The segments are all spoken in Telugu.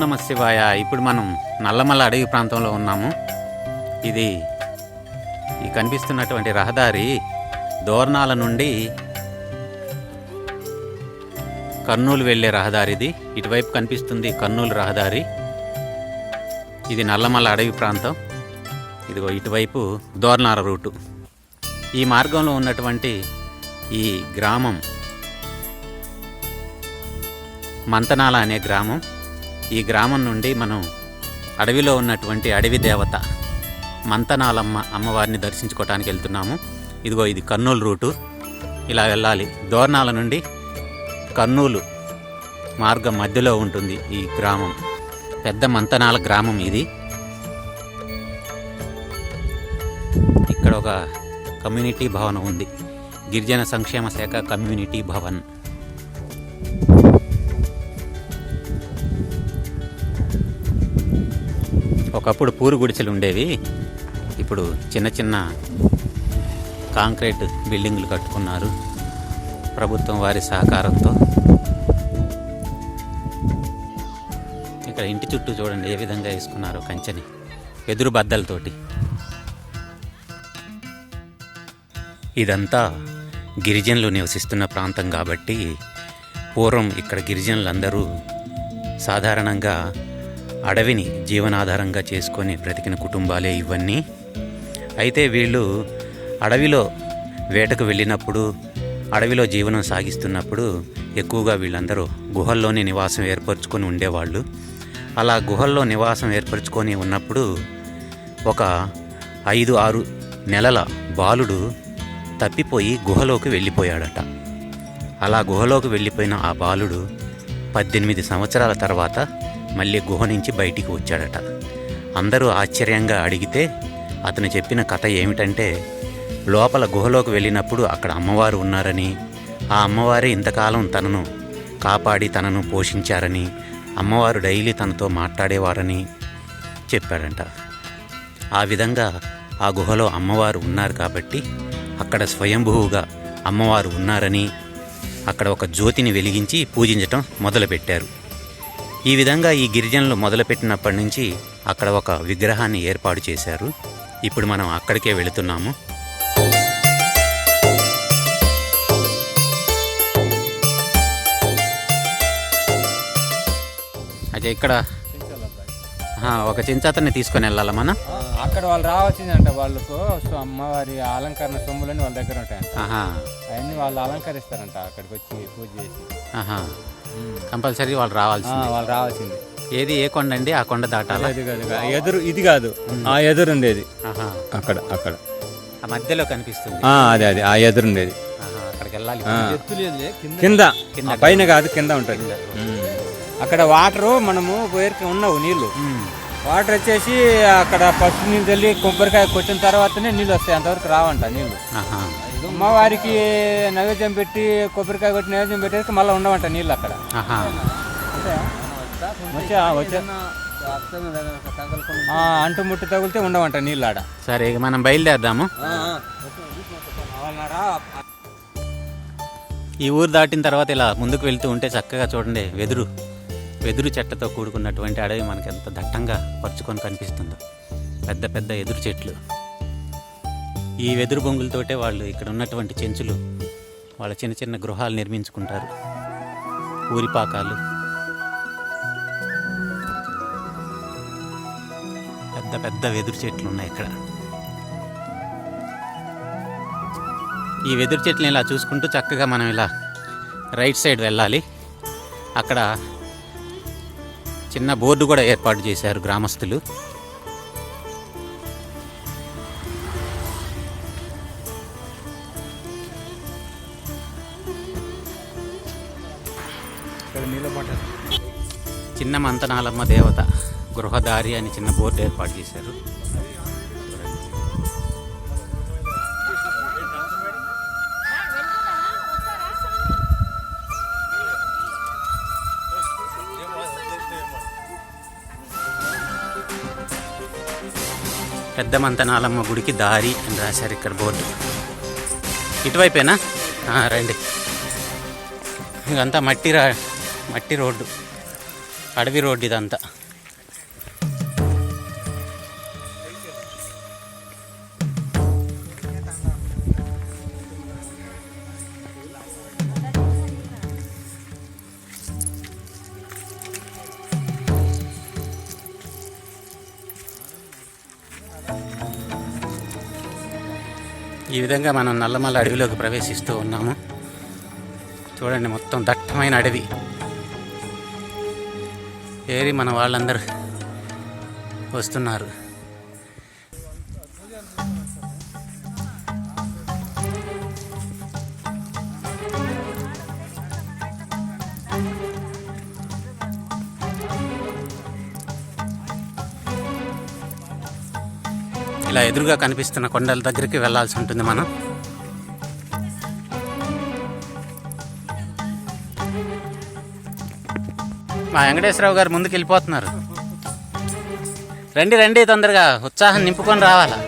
నమః శివాయ. ఇప్పుడు మనం నల్లమల్ల అడవి ప్రాంతంలో ఉన్నాము. ఇది ఈ కనిపిస్తున్నటువంటి రహదారి దోర్నాల నుండి కర్నూలు వెళ్ళే రహదారి. ఇది ఇటువైపు కనిపిస్తుంది కర్నూలు రహదారి. ఇది నల్లమల్ల అడవి ప్రాంతం. ఇదిగో ఇటువైపు దోర్నాల రూటు. ఈ మార్గంలో ఉన్నటువంటి ఈ గ్రామం మంతనాల అనే గ్రామం. ఈ గ్రామం నుండి మనం అడవిలో ఉన్నటువంటి అడవి దేవత మంతనాలమ్మ అమ్మవారిని దర్శించుకోవడానికి వెళ్తున్నాము. ఇదిగో ఇది కర్నూలు రూటు. ఇలా వెళ్ళాలి. దోర్నాల నుండి కర్నూలు మార్గం మధ్యలో ఉంటుంది ఈ గ్రామం. పెద్ద మంతనాల గ్రామం ఇది. ఇక్కడ ఒక కమ్యూనిటీ భవనం ఉంది. గిరిజన సంక్షేమ శాఖ కమ్యూనిటీ భవన్. ఒకప్పుడు పూరు గుడిసెలు ఉండేవి. ఇప్పుడు చిన్న చిన్న కాంక్రీట్ బిల్డింగులు కట్టుకున్నారు ప్రభుత్వం వారి సహకారంతో. ఇక్కడ ఇంటి చుట్టూ చూడండి ఏ విధంగా వేసుకున్నారో కంచెని వెదురు బద్దలతోటి. ఇదంతా గిరిజనులు నివసిస్తున్న ప్రాంతం కాబట్టి పూర్వం ఇక్కడ గిరిజనులందరూ సాధారణంగా అడవిని జీవనాధారంగా చేసుకొని బ్రతికిన కుటుంబాలే ఇవన్నీ. అయితే వీళ్ళు అడవిలో వేటకు వెళ్ళినప్పుడు, అడవిలో జీవనం సాగిస్తున్నప్పుడు ఎక్కువగా వీళ్ళందరూ గుహల్లోనే నివాసం ఏర్పరచుకొని ఉండేవాళ్ళు. అలా గుహల్లో నివాసం ఏర్పరచుకొని ఉన్నప్పుడు ఒక 5-6 నెలల బాలుడు తప్పిపోయి గుహలోకి వెళ్ళిపోయాడట. అలా గుహలోకి వెళ్ళిపోయిన ఆ బాలుడు 18 సంవత్సరాల తర్వాత మళ్ళీ గుహ నుంచి బయటికి వచ్చాడట. అందరూ ఆశ్చర్యంగా అడిగితే అతను చెప్పిన కథ ఏమిటంటే, లోపల గుహలోకి వెళ్ళినప్పుడు అక్కడ అమ్మవారు ఉన్నారని, ఆ అమ్మవారే ఇంతకాలం తనను కాపాడి తనను పోషించారని, అమ్మవారు డైలీ తనతో మాట్లాడేవారని చెప్పాడంట. ఆ విధంగా ఆ గుహలో అమ్మవారు ఉన్నారు కాబట్టి అక్కడ స్వయంభూగా అమ్మవారు ఉన్నారని అక్కడ ఒక జ్యోతిని వెలిగించి పూజించటం మొదలుపెట్టారు. ఈ విధంగా ఈ గిరిజనులు మొదలుపెట్టినప్పటి నుంచి అక్కడ ఒక విగ్రహాన్ని ఏర్పాటు చేశారు. ఇప్పుడు మనం అక్కడికే వెళుతున్నాము. అదే ఇక్కడ ఒక చెంచాతని తీసుకొని వెళ్ళాలా మనం? అక్కడ వాళ్ళు రావాల్సిందంట. వాళ్ళకు అమ్మవారి అలంకరణ సొమ్ములని వాళ్ళ దగ్గర ఉంటాయంట. అవన్నీ వాళ్ళు అలంకరిస్తారంట అక్కడికి వచ్చి పూజ చేసి. కంపల్సరీ వాళ్ళు రావాల్సింది. ఏది ఏ కొండ అండి? ఆ కొండ దాటాలా? ఎదురు ఇది కాదు, ఆ ఎదురు ఉండేది అక్కడ ఆ మధ్యలో కనిపిస్తుంది. అదే ఆ ఎదురు ఉండేది. అక్కడికి వెళ్ళాలి. కింద పైన కాదు, కింద ఉంటుంది. అక్కడ వాటరు మనము పోయేకి ఉన్నావు నీళ్లు. వాటర్ వచ్చేసి అక్కడ ఫస్ట్ నీళ్ళు వెళ్ళి కొబ్బరికాయ కొట్టిన తర్వాతనే నీళ్ళు వస్తాయి. అంతవరకు రావంట నీళ్ళు. అమ్మవారికి నైవేద్యం పెట్టి కొబ్బరికాయ కొట్టి నైవేద్యం పెట్టేసి మళ్ళీ ఉండవంట నీళ్ళు అక్కడ. అంటుముట్టు తగిలితే ఉండవంట నీళ్ళు ఆడ. సరే మనం బయలుదేరదాము. ఈ ఊరు దాటిన తర్వాత ఇలా ముందుకు వెళ్తూ ఉంటే చక్కగా చూడండి వెదురు చెట్లతో కూడుకున్నటువంటి అడవి మనకి ఎంత దట్టంగా పరుచుకొని కనిపిస్తుందో. పెద్ద పెద్ద ఎదురు చెట్లు. ఈ వెదురు బొంగులతోటే వాళ్ళు ఇక్కడ ఉన్నటువంటి చెంచులు వాళ్ళ చిన్న చిన్న గృహాలు నిర్మించుకుంటారు. ఊరిపాకాలు. పెద్ద పెద్ద వెదురు చెట్లు ఉన్నాయి ఇక్కడ. ఈ వెదురు చెట్లను ఇలా చూసుకుంటూ చక్కగా మనం ఇలా రైట్ సైడ్ వెళ్ళాలి. అక్కడ చిన్న బోర్డు కూడా ఏర్పాటు చేశారు గ్రామస్తులు. చిన్న మంతనాలమ్మ దేవత గృహదారి అని చిన్న బోర్డు ఏర్పాటు చేశారు. పెద్ద మంతనాలమ్మ గుడికి దారి అని రాశారు ఇక్కడ బోర్డు. ఇటువైపేనా? రండి. ఇదంతా మట్టి రోడ్డు, అడవి రోడ్డు ఇదంతా. ఈ విధంగా మనం నల్లమల్ల అడవిలోకి ప్రవేశిస్తూ ఉన్నాము. చూడండి, మొత్తం దట్టమైన అడవి. ఏరి మన వాళ్ళందరూ వస్తున్నారు. ఇలా ఎదురుగా కనిపిస్తున్న కొండల దగ్గరికి వెళ్ళాల్సి ఉంటుంది మనం. మా వెంకటేశ్వరరావు గారు ముందుకు వెళ్ళిపోతున్నారు. రండి రండి, తొందరగా ఉత్సాహం నింపుకొని రావాలా.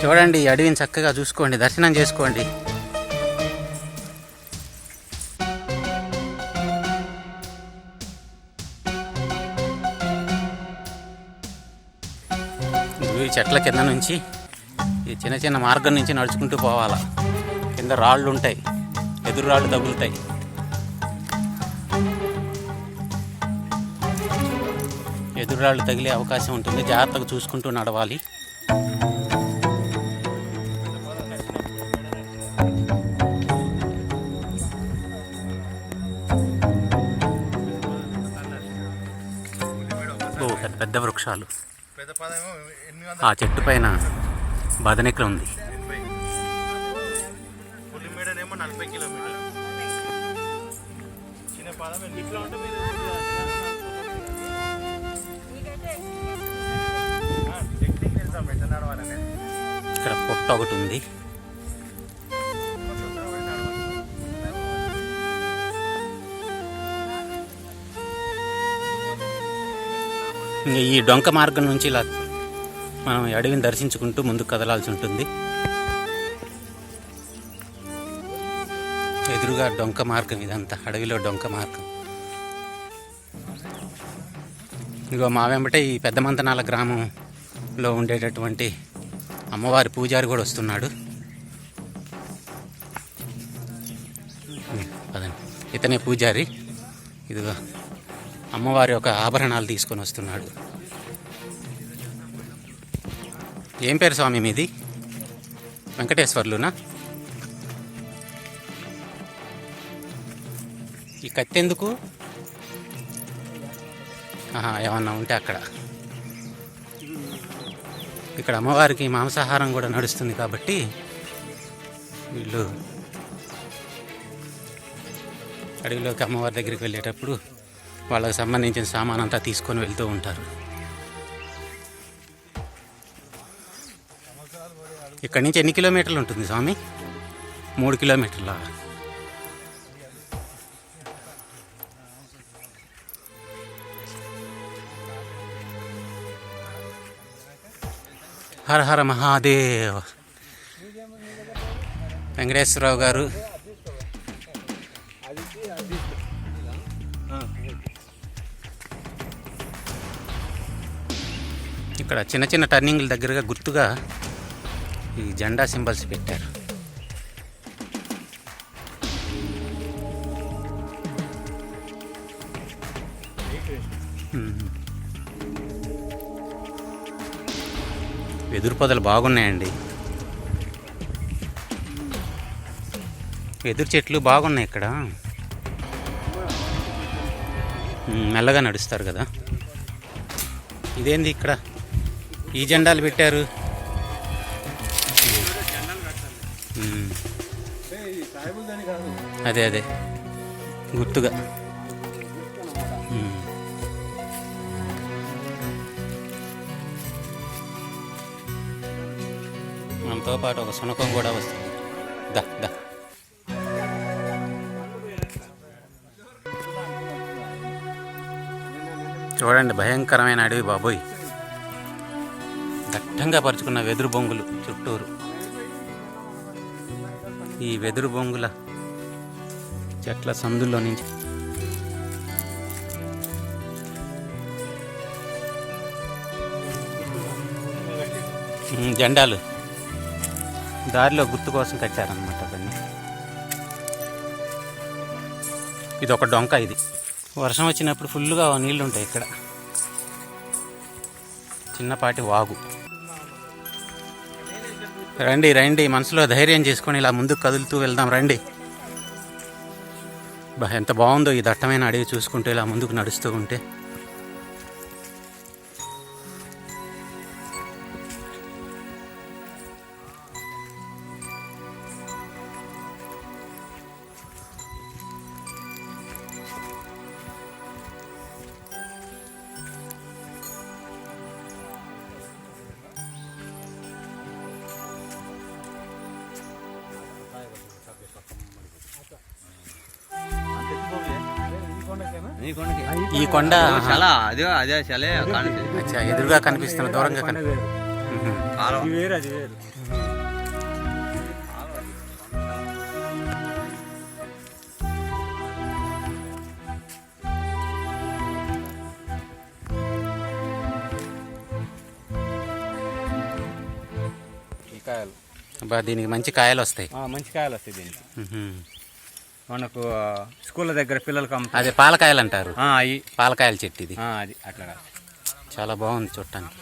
చూడండి, ఈ అడవిని చక్కగా చూసుకోండి, దర్శనం చేసుకోండి. ఈ చెట్ల కింద నుంచి, ఈ చిన్న చిన్న మార్గం నుంచి నడుచుకుంటూ పోవాలా. కింద రాళ్ళు ఉంటాయి, ఎదురు రాళ్ళు తగులుతాయి. ఎదురు రాళ్ళు తగిలే అవకాశం ఉంటుంది, జాగ్రత్తగా చూసుకుంటూ నడవాలి. పెద్ద పెద్ద వృక్షాలు. ఆ చెట్టు పైన బదనికలు ఉంది. ఇక్కడ పొట్ట ఒకటి ఉంది. ఇంకా ఈ డొంక మార్గం నుంచి ఇలా మనం అడవిని దర్శించుకుంటూ ముందుకు కదలాల్సి ఉంటుంది. ఎదురుగా డొంక మార్గం, ఇదంతా అడవిలో డొంక మార్గం. ఇదిగో మా వెంబటే ఈ పెద్ద మంతనాల గ్రామంలో ఉండేటటువంటి అమ్మవారి పూజారి కూడా వస్తున్నాడు. అదండి, ఇతనే పూజారి. ఇదిగో అమ్మవారి యొక్క ఆభరణాలు తీసుకొని వస్తున్నాడు. ఏం పేరు స్వామి మీది? వెంకటేశ్వర్లునా? ఈ కత్తి ఎందుకు? ఏమన్నా ఉంటే అక్కడ. ఇక్కడ అమ్మవారికి మాంసాహారం కూడా నడుస్తుంది కాబట్టి వీళ్ళు అడవిలోకి అమ్మవారి దగ్గరికి వెళ్ళేటప్పుడు వాళ్ళకి సంబంధించిన సామాన్ అంతా తీసుకొని వెళ్తూ ఉంటారు. ఇక్కడి నుంచి ఎన్ని కిలోమీటర్లు ఉంటుంది స్వామి? 3 కిలోమీటర్ల. హర హర మహాదేవ్. వెంకటేశ్వరరావు గారు ఇక్కడ చిన్న చిన్న టర్నింగ్ల దగ్గరగా గుర్తుగా ఈ జెండా సింబల్స్ పెట్టారు. వెదురు పొదలు బాగున్నాయండి. వెదురు చెట్లు బాగున్నాయి ఇక్కడ. మెల్లగా నడుస్తారు కదా. ఇదేంది ఇక్కడ ఈ జెండాలు పెట్టారు? అదే అదే గుర్తుగా. మనతో పాటు ఒక శునకం కూడా వస్తుంది. దా దా. చూడండి, భయంకరమైన అడవి బాబోయ్. దట్టంగా పరుచుకున్న వెదురు బొంగులు చుట్టూరు. ఈ వెదురు బొంగుల చెట్ల సందుల్లో నుంచి జెండాలు దారిలో గుర్తు కోసం కట్టారనమాట అవన్నీ. ఇది ఒక డొంక. ఇది వర్షం వచ్చినప్పుడు ఫుల్గా నీళ్ళు ఉంటాయి ఇక్కడ. చిన్నపాటి వాగు. రండి రండి, మనసులో ధైర్యం చేసుకొని ఇలా ముందుకు కదులుతూ వెళ్దాం రండి. ఎంత బాగుందో ఈ దట్టమైన అడవి చూసుకుంటూ ఇలా ముందుకు నడుస్తూ ఉంటే. ఈ కొండ చాలా అదే అదే చలే అచ్చా, ఎదురుగా కనిపిస్తున్న దూరంగా అది వేరు అది వేరు. ఈ కాయలు దీనికి మంచి కాయలు వస్తాయి. మంచి కాయలు వస్తాయి దీనికి. మనకు స్కూల్ దగ్గర పిల్లలకి అదే పాలకాయలు అంటారు. అవి పాలకాయల చెట్టు ఇది. అది అట్లా చాలా బాగుంది చూడటానికి.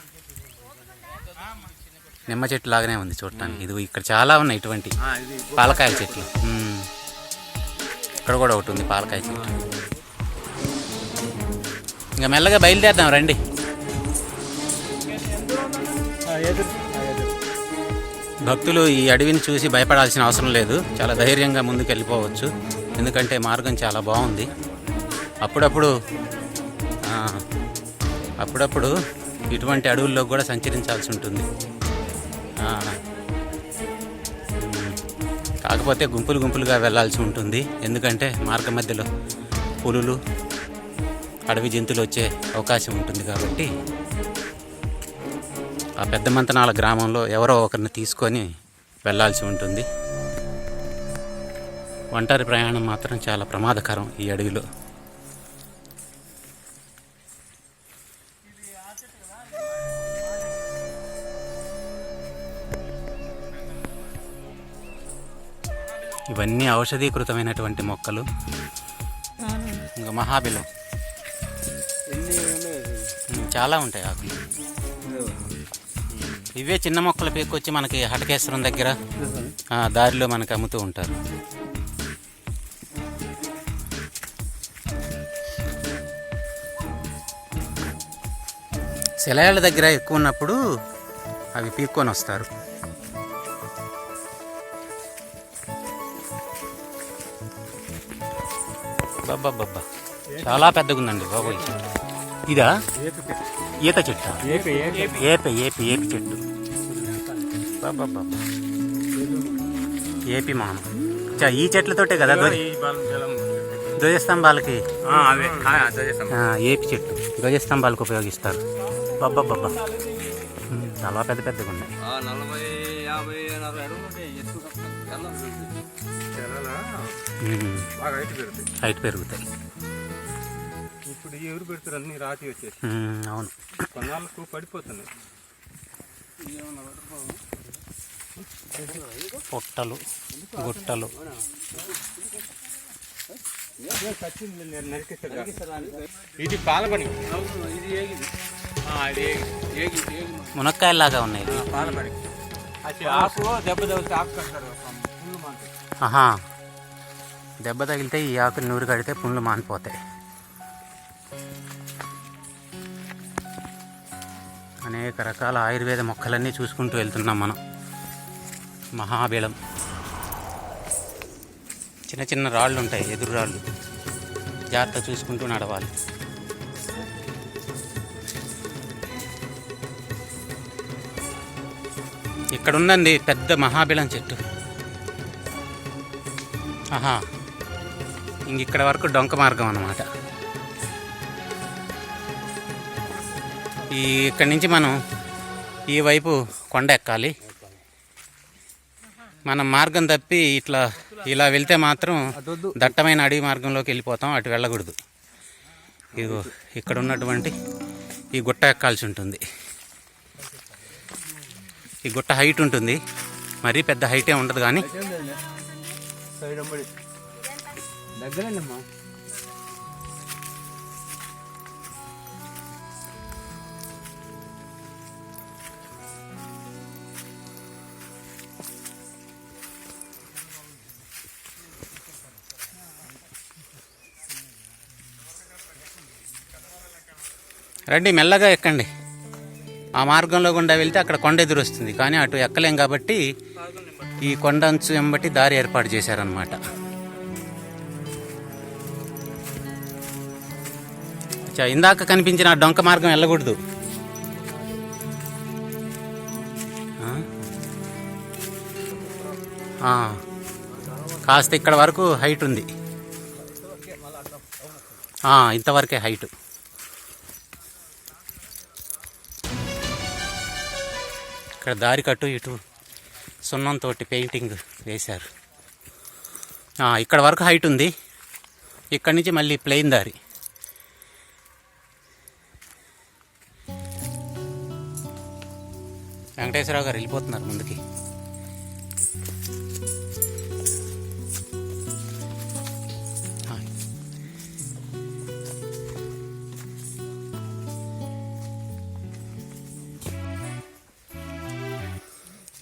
నిమ్మ చెట్టు లాగానే ఉంది చూడటానికి. ఇది ఇక్కడ చాలా ఉన్నాయి ఇటువంటి పాలకాయల చెట్లు. ఇక్కడ కూడా ఒకటి ఉంది పాలకాయ చెట్టు. ఇంకా మెల్లగా బయలుదేరదాం రండి. భక్తులు ఈ అడవిని చూసి భయపడాల్సిన అవసరం లేదు. చాలా ధైర్యంగా ముందుకు వెళ్ళిపోవచ్చు. ఎందుకంటే మార్గం చాలా బాగుంది. అప్పుడప్పుడు ఇటువంటి అడవుల్లో కూడా సంచరించాల్సి ఉంటుంది. కాకపోతే గుంపులు గుంపులుగా వెళ్ళాల్సి ఉంటుంది. ఎందుకంటే మార్గం మధ్యలో పులులు, అడవి జంతువులు వచ్చే అవకాశం ఉంటుంది. కాబట్టి ఆ పెద్ద మంతనాల గ్రామంలో ఎవరో ఒకరిని తీసుకొని వెళ్ళాల్సి ఉంటుంది. ఒంటరి ప్రయాణం మాత్రం చాలా ప్రమాదకరం ఈ అడవిలో. ఇవన్నీ ఔషధీకృతమైనటువంటి మొక్కలు. ఇంకా మహాబిలం చాలా ఉంటాయి ఆకులు. ఇవే చిన్న మొక్కలు పేకొచ్చి మనకి హటకేశ్వరం దగ్గర దారిలో మనకి అమ్ముతూ ఉంటారు. సెలయాళ్ళ దగ్గర ఎక్కువ ఉన్నప్పుడు అవి పీక్కొని వస్తారు. బాబా చాలా పెద్దగా ఉందండి బాబోయ్. ఇదా ఈత చెట్టు? ఏపి చెట్టు. బాబా ఏపి మామ. ఈ చెట్లతోటే కదా ధ్వజస్తంభాలకి ఏపి చెట్టు ధ్వజస్తంభాలకు ఉపయోగిస్తారు. బాబా చాలా పెద్దగా ఉన్నాయి. హైట్ పెరుగుతాయి. ఇప్పుడు ఎవరు పెడతారు? అన్ని రాతి వచ్చేసి. అవును, కొన్నాళ్ళకు పడిపోతున్నాయి. పొట్టలు, గుట్టలు. ఇది పాలబడి, మునక్కాయలాగా ఉన్నాయి. పాలబడి ఆకు దెబ్బ తగిలితే ఆకు కడతారు. దెబ్బ తగిలితే ఈ ఆకులు నూరు కడితే పుండ్లు మానిపోతాయి. అనేక రకాల ఆయుర్వేద మొక్కలన్నీ చూసుకుంటూ వెళ్తున్నాం మనం. మహాబిలం. చిన్న చిన్న రాళ్ళు ఉంటాయి, ఎదురు రాళ్ళు. జాగ్రత్త చూసుకుంటూ నడవాలి. ఇక్కడ ఉందండి పెద్ద మహాబిలం చెట్టు. ఇక్కడ వరకు డొంక మార్గం అన్నమాట. ఇక్కడి నుంచి మనం ఈ వైపు కొండ ఎక్కాలి. మనం మార్గం తప్పి ఇలా వెళ్తే మాత్రం దట్టమైన అడవి మార్గంలోకి వెళ్ళిపోతాం. అటు వెళ్ళకూడదు. ఇదిగో ఇక్కడ ఉన్నటువంటి ఈ గుట్ట ఎక్కాల్సి ఉంటుంది. ఈ గుట్ట హైట్ ఉంటుంది, మరీ పెద్ద హైటే ఉండదు. కానీ రండి, మెల్లగా ఎక్కండి. ఆ మార్గంలో గుండా వెళ్తే అక్కడ కొండ ఎదురు వస్తుంది, కానీ అటు ఎక్కలేం కాబట్టి ఈ కొండ అంచు వెంబటి దారి ఏర్పాటు చేశారనమాట. ఇందాక కనిపించిన ఆ డొంక మార్గం వెళ్ళకూడదు. కాస్త ఇక్కడ వరకు హైట్ ఉంది, ఇంతవరకే హైట్. ఇక్కడ దారి కట్టు ఇటు సున్నంతో పెయింటింగ్ వేశారు. ఇక్కడ వరకు హైట్ ఉంది, ఇక్కడి నుంచి మళ్ళీ ప్లెయిన్ దారి. వెంకటేశ్వరరావు గారు వెళ్ళిపోతున్నారు ముందుకి.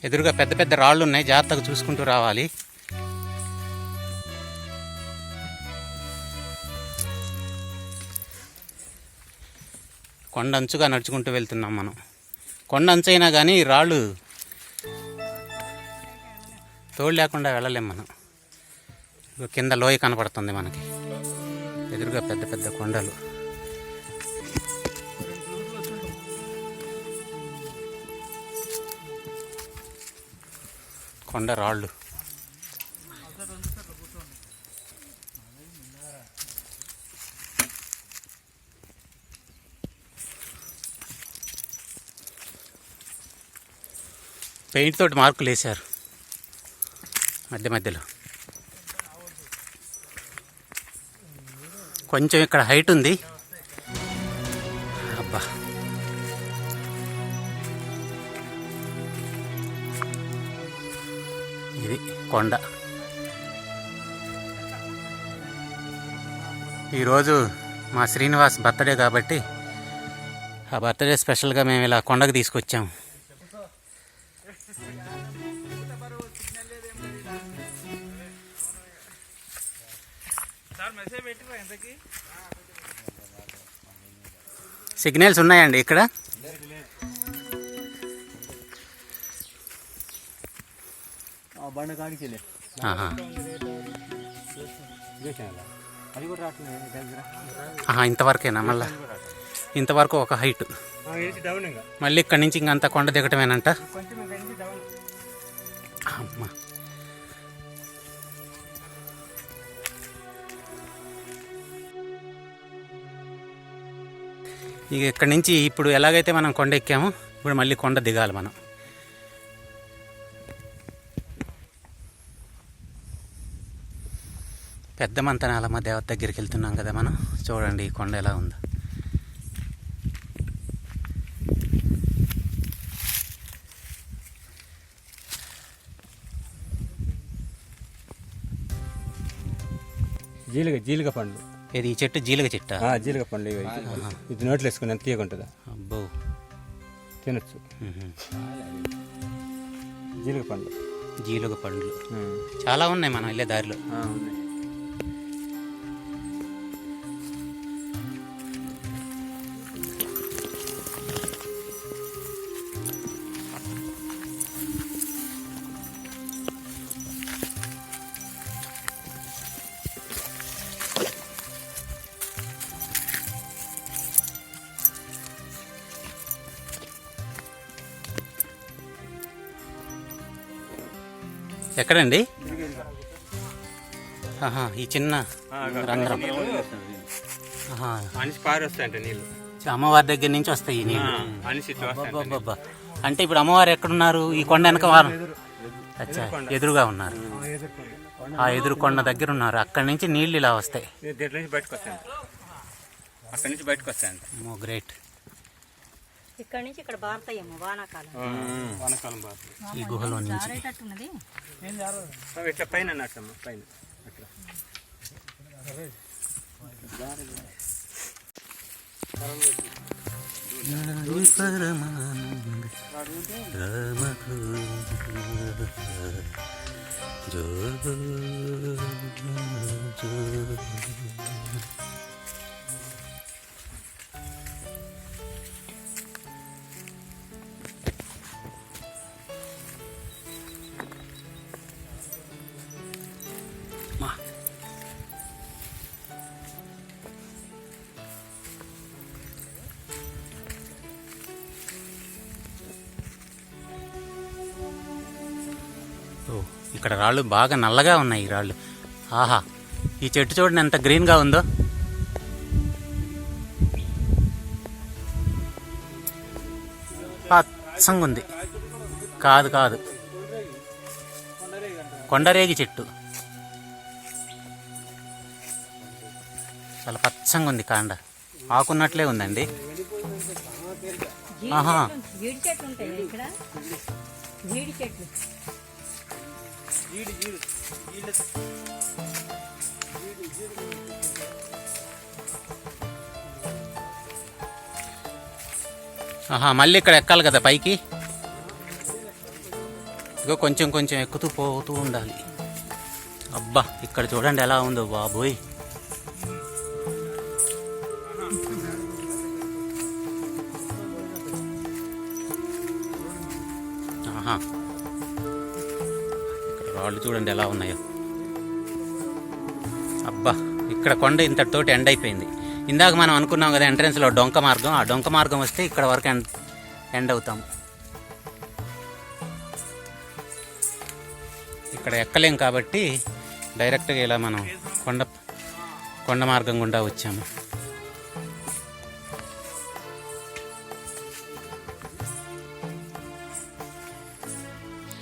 ఎదురుగా పెద్ద పెద్ద రాళ్ళు ఉన్నాయి, జాగ్రత్తగా చూసుకుంటూ రావాలి. కొండ అంచుగా నడుచుకుంటూ వెళ్తున్నాం మనం. కొండ అంచు అయినా కానీ రాళ్ళు తోడు లేకుండా వెళ్ళలేం మనం. కింద లోయ కనపడుతుంది మనకి, ఎదురుగా పెద్ద పెద్ద కొండలు. కొండ రాళ్ళు. పెయింట్ తోటి మార్కులు వేశారు మధ్య మధ్యలో. కొంచెం ఇక్కడ హైట్ ఉంది. అబ్బా, ఇది కొండ. ఈరోజు మా శ్రీనివాస్ బర్త్డే కాబట్టి ఆ బర్త్డే స్పెషల్గా మేము ఇలా కొండకు తీసుకొచ్చాము. సిగ్నల్స్ ఉన్నాయండి ఇక్కడ. ఇంతవరకేనా? మళ్ళా ఇంతవరకు ఒక హైట్, మళ్ళీ ఇక్కడి నుంచి ఇంకంతా కొండ దిగటమేనంట. అమ్మా, ఇక ఇక్కడి నుంచి ఇప్పుడు ఎలాగైతే మనం కొండ ఎక్కామో ఇప్పుడు మళ్ళీ కొండ దిగాలి మనం. పెద్ద మంతనాలమ్మ దేవత దగ్గరికి వెళ్తున్నాం కదా మనం. చూడండి ఈ కొండ ఎలా ఉందో. జీలిక పండ్లు. ఇది ఈ చెట్టు జీలుగ చెట్టు. జీలిక పండ్లు ఇది నోట్లు వేసుకుని ఎంత తీయకుంటుందా? అబ్బో, తినచ్చు. జీలిక పండ్లు. జీలుగ పండ్లు చాలా ఉన్నాయి మనం వెళ్ళే దారిలో. ఎక్కడండి? ఈ చిన్న రంధ్రం. పారొస్తాయంట నీళ్ళు, అమ్మవారి దగ్గర నుంచి వస్తాయి ఈ నీళ్ళు. అంటే ఇప్పుడు అమ్మవారు ఎక్కడున్నారు? ఈ కొండ వెనక వారు ఎదురుగా ఉన్నారు, ఆ ఎదురు కొండ దగ్గర ఉన్నారు. అక్కడి నుంచి నీళ్ళు ఇలా వస్తాయి. గ్రేట్. ఇక్కడ నుంచి ఇక్కడ బారుతాయేమో వానాకాలం. ఈ గుహలో నుంచి ఇట్లా పైన పైన ఇక్కడ రాళ్ళు బాగా నల్లగా ఉన్నాయి. ఈ రాళ్ళు, ఆహా, ఈ చెట్టు చూడండి ఎంత గ్రీన్గా ఉందో. పచ్చంగా ఉంది. కాదు కాదు, కొండరేగి చెట్టు. చాలా పచ్చంగా ఉంది కాండ, ఆకున్నట్లే ఉందండి. ఆహా, జీడి చెట్లు ఉంటాయి ఇక్కడ, జీడి చెట్లు. ఆహా, మళ్ళీ ఇక్కడ ఎక్కాలి కదా పైకి. ఇగో కొంచెం కొంచెం ఎక్కుతూ పోతూ ఉండాలి. అబ్బా, ఇక్కడ చూడండి ఎలా ఉందో బాబోయ్. ఆహా, ఇక్కడ రాళ్ళు చూడండి ఎలా ఉన్నాయో. అబ్బా, ఇక్కడ కొండ ఇంతటితోటి ఎండ్ అయిపోయింది. ఇందాక మనం అనుకున్నాం కదా ఎంట్రన్స్లో డొంక మార్గం, ఆ డొంక మార్గం వస్తే ఇక్కడ వరకు ఎండ్ అవుతాం. ఇక్కడ ఎక్కలేం కాబట్టి డైరెక్ట్గా ఇలా మనం కొండ మార్గం గుండా వచ్చాము.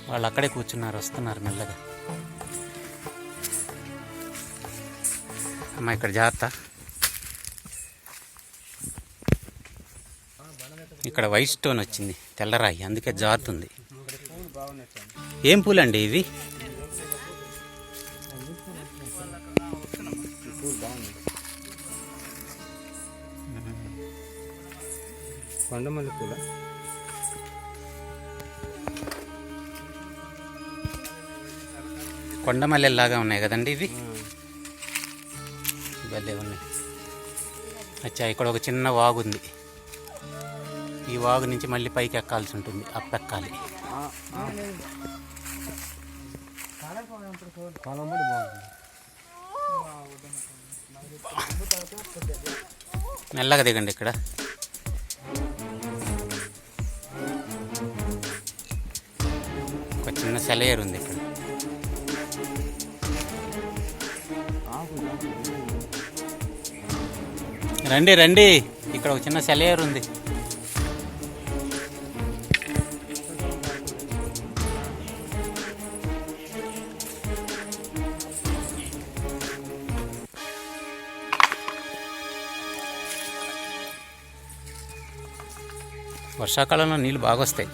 వాళ్ళు అక్కడే కూర్చున్నారు, వస్తున్నారు మెల్లగా. అమ్మా, ఇక్కడ జాగ్రత్త. ఇక్కడ వైట్ స్టోన్ వచ్చింది, తెల్లరాయి, అందుకే జారుతుంది. ఏం పూలండి ఇవి? కొండమల్లి పూల. కొండమల్లెల్లాగా ఉన్నాయి కదండి ఇవి. భలే ఉన్నాయి. అచ్చా, ఇక్కడ ఒక చిన్న వాగు ఉంది. ఈ వాగు నుంచి మళ్ళీ పైకి ఎక్కాల్సి ఉంటుంది, అప్పెక్కాలి. మెల్లగా దిగండి. ఇక్కడ ఒక చిన్న సెలయేరు ఉంది. ఇక్కడ రండి రండి, ఇక్కడ ఒక చిన్న సెలయేరు ఉంది. వర్షాకాలంలో నీళ్ళు బాగా వస్తాయి.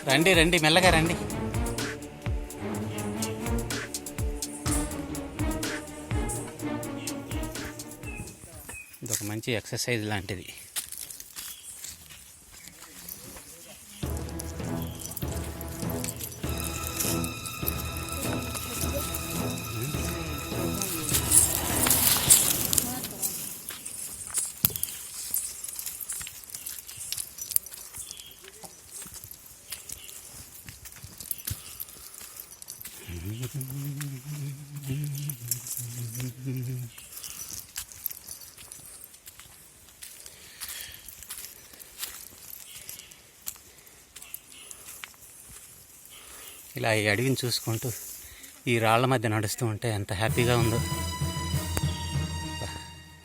రండి రండి, మెల్లగా రండి. ఇదొక మంచి ఎక్సర్సైజ్ లాంటిది. ఇలా ఈ అడవిని చూసుకుంటూ ఈ రాళ్ల మధ్య నడుస్తూ ఉంటే ఎంత హ్యాపీగా ఉందో.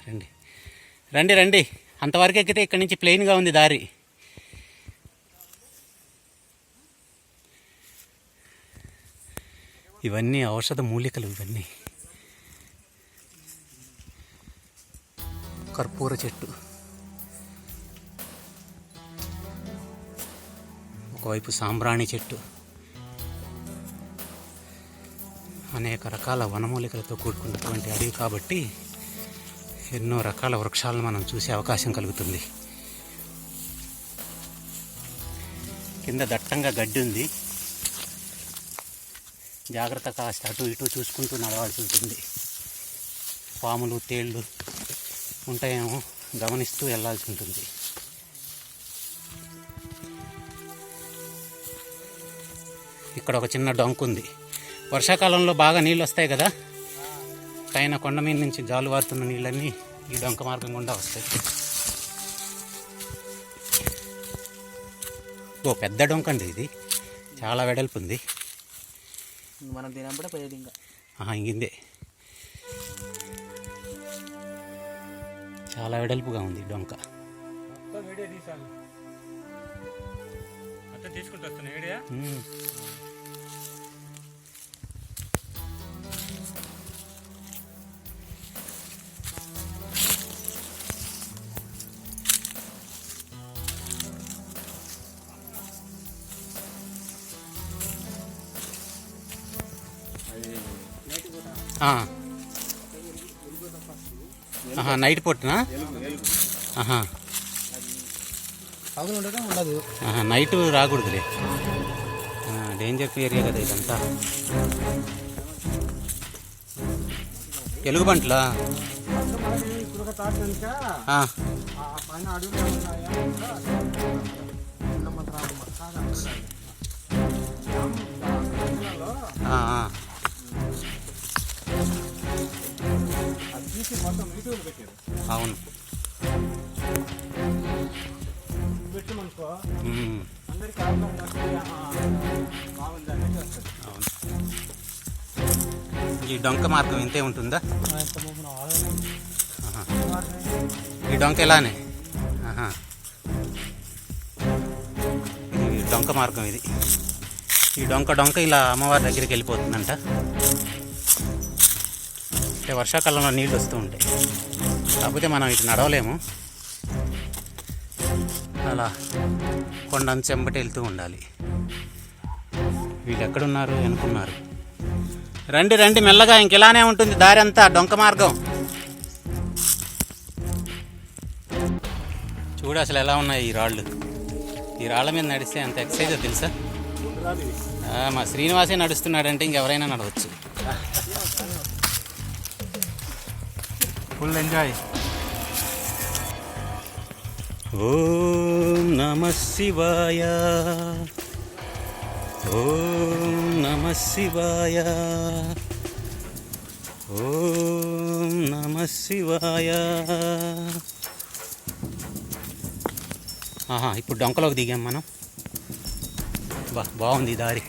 రండి రండి రండి, అంతవరకు ఎక్కితే ఇక్కడి నుంచి ప్లెయిన్గా ఉంది దారి. ఇవన్నీ ఔషధ మూలికలు. ఇవన్నీ కర్పూర చెట్టు, ఒకవైపు సాంబ్రాణి చెట్టు, అనేక రకాల వనమూలికలతో కూడుకున్నటువంటి అడవి కాబట్టి ఎన్నో రకాల వృక్షాలను మనం చూసే అవకాశం కలుగుతుంది. కింద దట్టంగా గడ్డి ఉంది. జాగ్రత్త కాస్త అటు ఇటు చూసుకుంటూ నడవాల్సి ఉంటుంది. పాములు తేళ్ళు ఉంటాయేమో గమనిస్తూ వెళ్ళాల్సి ఉంటుంది. ఇక్కడ ఒక చిన్న డొంక ఉంది. వర్షాకాలంలో బాగా నీళ్ళు వస్తాయి కదా, పైన కొండ మీద నుంచి జాలువారుతున్న నీళ్ళన్నీ ఈ డొంక మార్గం గుండా వస్తాయి. ఓ పెద్ద డొంక అండి ఇది, చాలా వెడల్పు ఉంది. మనం తినప్పుడే పోయేది ఇంకా ఇంగిందే, చాలా వెడల్పుగా ఉంది డొంక. తీసుకుంటూ వస్తున్నా ఏడియా. నైట్ పొట్టునా? పగులు ఉండటం ఉండదు. నైట్ రాకూడదులే, డేంజర్ ఏరియా కదా ఇదంతా. ఎలుగుబంట్లా? అవును. ఈ డొంక మార్గం ఇంతే ఉంటుందా? ఈ డొంక ఎలానే? ఇది డొంక మార్గం. ఇది ఈ డొంక ఇలా అమ్మవారి దగ్గరికి వెళ్ళిపోతుందంట. అంటే వర్షాకాలంలో నీళ్ళు వస్తూ ఉంటాయి, కాకపోతే మనం ఇటు నడవలేము, అలా కొండంత చెంబటి వెళ్తూ ఉండాలి. వీళ్ళు ఎక్కడున్నారు అనుకున్నారు? రండి రండి మెల్లగా, ఇంకెలానే ఉంటుంది దారి అంతా డొంక మార్గం. చూడు అసలు ఎలా ఉన్నాయి ఈ రాళ్ళు. ఈ రాళ్ళ మీద నడిస్తే అంత ఎక్సైజ్ తెలుసా? మా శ్రీనివాసే నడుస్తున్నాడంటే ఇంకెవరైనా నడవచ్చు. Full enjoy. ఓం నమః శివాయ, ఓం నమః శివాయ, ఓం నమః శివాయ. ఇప్పుడు డొంకలోకి దిగాం మనం. బాగుంది ఈ దారి,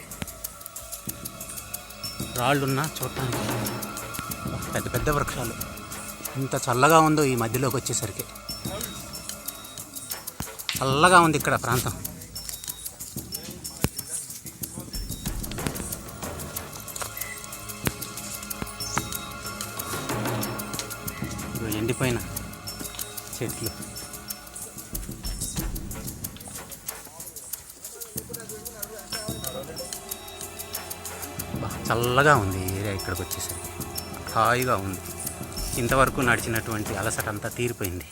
రాళ్ళున్నా చూడటానికి పెద్ద పెద్ద వృక్షాలు. ఇంత చల్లగా ఉందో ఈ మధ్యలోకి వచ్చేసరికి. చల్లగా ఉంది ఇక్కడ ప్రాంతం. ఎండిపోయిన చెట్లు. చల్లగా ఉంది ఈ ఏరియా. ఇక్కడికి వచ్చేసరికి హాయిగా ఉంది. ఇంతవరకు నడిచినటువంటి అలసట అంతా తీరిపోయింది.